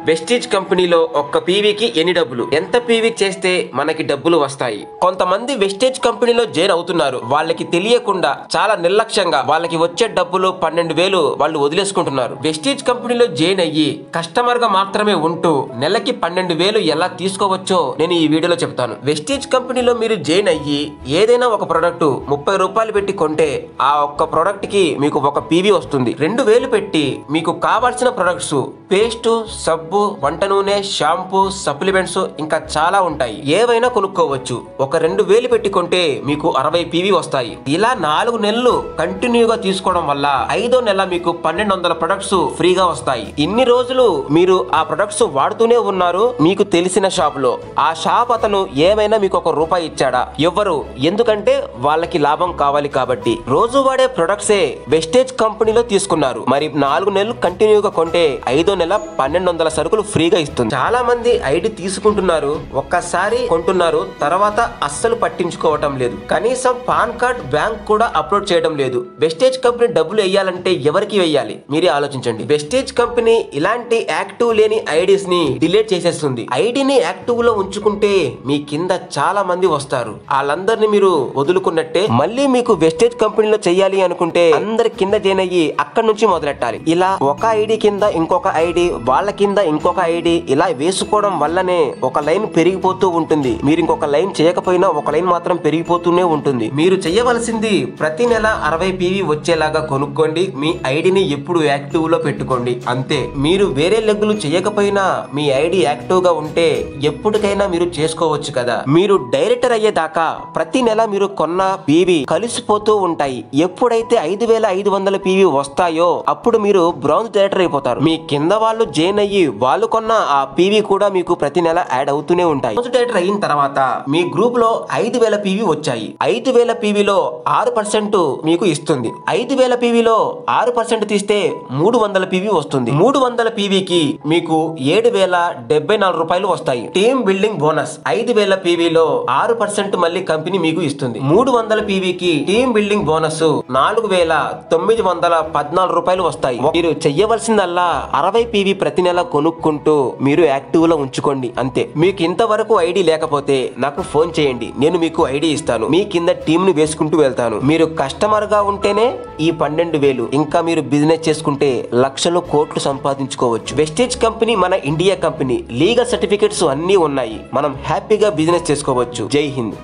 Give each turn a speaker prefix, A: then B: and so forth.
A: Vestige కంపెనీలో ఒక్క పీవీకి ఎన్ని డబ్బులు, ఎంత పీవీ చేస్తే మనకి డబ్బులు వస్తాయి? కొంతమంది వెస్టీజ్ కంపెనీలో జాయిన్ అవుతున్నారు. వాళ్ళకి తెలియకుండా చాలా నిర్లక్ష్యంగా వాళ్ళకి వచ్చే డబ్బులు 12,000 వాళ్ళు వదిలేసుకుంటున్నారు. వెస్టీజ్ కంపెనీలో జాయిన్ అయ్యి కస్టమర్ గా మాత్రమే ఉంటూ నెలకి 12,000 ఎలా తీసుకోవచ్చో నేను ఈ వీడియోలో చెప్తాను. వెస్టీజ్ కంపెనీలో మీరు జాయిన్ అయ్యి ఏదైనా ఒక ప్రొడక్ట్ 30 రూపాయలు పెట్టి కొంటే ఆ ఒక్క ప్రొడక్ట్ కి మీకు ఒక పీవీ వస్తుంది. 2,000 పెట్టి మీకు కావాల్సిన ప్రొడక్ట్స్ పేస్ట్, సబ్బు, వంట నూనె, షాంపూ, సప్లిమెంట్స్ ఇంకా చాలా ఉంటాయి. ఏవైనా కొనుక్కోవచ్చు. ఒక 2,000 పెట్టి కొంటే మీకు 60 పీవీ వస్తాయి. ఇలా 4 నెలలు కంటిన్యూగా తీసుకోవడం వల్ల 5వ నెల మీకు 1,200 ప్రొడక్ట్స్ ఫ్రీగా వస్తాయి. ఇన్ని రోజులు మీరు ఆ ప్రొడక్ట్స్ వాడుతూనే ఉన్నారు మీకు తెలిసిన షాప్ లో. ఆ షాప్ అతను ఏమైనా మీకు ₹1 ఇచ్చాడా? ఎవ్వరు. ఎందుకంటే వాళ్ళకి లాభం కావాలి కాబట్టి. రోజు వాడే ప్రొడక్ట్సే వెస్టేజ్ కంపెనీలో తీసుకున్నారు. మరి 4 నెలలు కంటిన్యూగా కొంటే 5వ నెల 1,200 సరుకులు ఫ్రీగా ఇస్తుంది. చాలా మంది ఐడి తీసుకుంటున్నారు, ఒక్కసారి కొంటున్నారు, తర్వాత అస్సలు పట్టించుకోవటం లేదు. కనీసం పాన్ కార్డ్, బ్యాంక్ కూడా అప్లోడ్ చేయడం లేదు. వెస్టేజ్ కంపెనీ డబ్బులు వేయాలంటే ఎవరికి వేయాలి మీరే ఆలోచించండి. వెస్టేజ్ కంపెనీ ఇలాంటి యాక్టివ్ లేని ఐడీస్ ని డిలీట్ చేసేస్తుంది. ఐడిని యాక్టివ్ లో ఉంచుకుంటే మీ కింద చాలా మంది వస్తారు. వాళ్ళందరినీ మీరు వదులుకున్నట్టే. మళ్ళీ మీకు వెస్టేజ్ కంపెనీలో చెయ్యాలి అనుకుంటే అందరి కింద జాయిన్ అయ్యి అక్కడి నుంచి మొదలెట్టాలి. ఇలా ఒక ఐడి కింద ఇంకొక ఐడి, వాళ్ళ కింద ఇంకొక ఐడి, ఇలా వేసుకోవడం వల్లనే ఒక లైన్ పెరిగిపోతూ ఉంటుంది. మీరు ఇంకొక లైన్ చేయకపోయినా ఒక లైన్ మాత్రం పెరిగిపోతూనే ఉంటుంది. మీరు చేయవలసింది ప్రతి నెల 60 పీవీ వచ్చేలాగా కొనుక్కోండి. మీ ఐడిని ఎప్పుడు యాక్టివ్ లో పెట్టుకోండి. అంతే. మీరు వేరే లెగ్గులు చేయకపోయినా మీ ఐడి యాక్టివ్ గా ఉంటే ఎప్పటికైనా మీరు చేసుకోవచ్చు కదా. మీరు డైరెక్టర్ అయ్యేదాకా ప్రతి నెల మీరు కొన్న పీవీ కలిసిపోతూ ఉంటాయి. ఎప్పుడైతే 5,500 పీవీ వస్తాయో అప్పుడు మీరు బ్రౌన్స్ డైరెక్టర్ అయిపోతారు. మీ కింద వాళ్ళు జాయిన్ అయ్యి వాళ్ళు కొన్న ఆ పీవీ కూడా మీకు ప్రతి నెల యాడ్ అవుతూనే ఉంటాయి. బ్రౌన్స్ డైరెక్టర్ అయిన తర్వాత మీ గ్రూప్ లో 5,000 పీవీ వచ్చాయి. 5,000 పీవీలో 6% మీకు ఇస్తుంది. 5,000 పీవీలో 6% తీస్తే 300 పీవీ వస్తుంది. 300 పీవీకి మీకు 7,074 రూపాయలు వస్తాయి. టీమ్ బిల్డింగ్ బోనస్ 5,000 పీవీలో 6% మళ్ళీ కంపెనీ మీకు ఇస్తుంది. 300 పీవీకి టీమ్ బిల్డింగ్ బోనస్ 4,914 రూపాయలు వస్తాయి. మీరు చెయ్యవలసిందల్లా 60 పీవీ ప్రతి నెల కొనుక్కుంటూ మీరు యాక్టివ్ లో ఉంచుకోండి. అంతే. మీకు ఇంతవరకు ఐడి లేకపోతే నాకు ఫోన్ చేయండి, నేను మీకు ఐడి ఇస్తాను. మీ కింద టీమ్ ని వేసుకుంటూ వెళ్తాను. మీరు కస్టమర్ గా ఉంటేనే ఈ 12,000. ఇంకా మీరు బిజినెస్ చేసుకుంటే లక్షలు, కోట్లు సంపాదించుకోవచ్చు. వెస్టేజ్ కంపెనీ మన ఇండియా కంపెనీ. లీగల్ సర్టిఫికెట్స్ అన్ని ఉన్నాయి. మనం హ్యాపీగా బిజినెస్ చేసుకోవచ్చు. జై హింద్.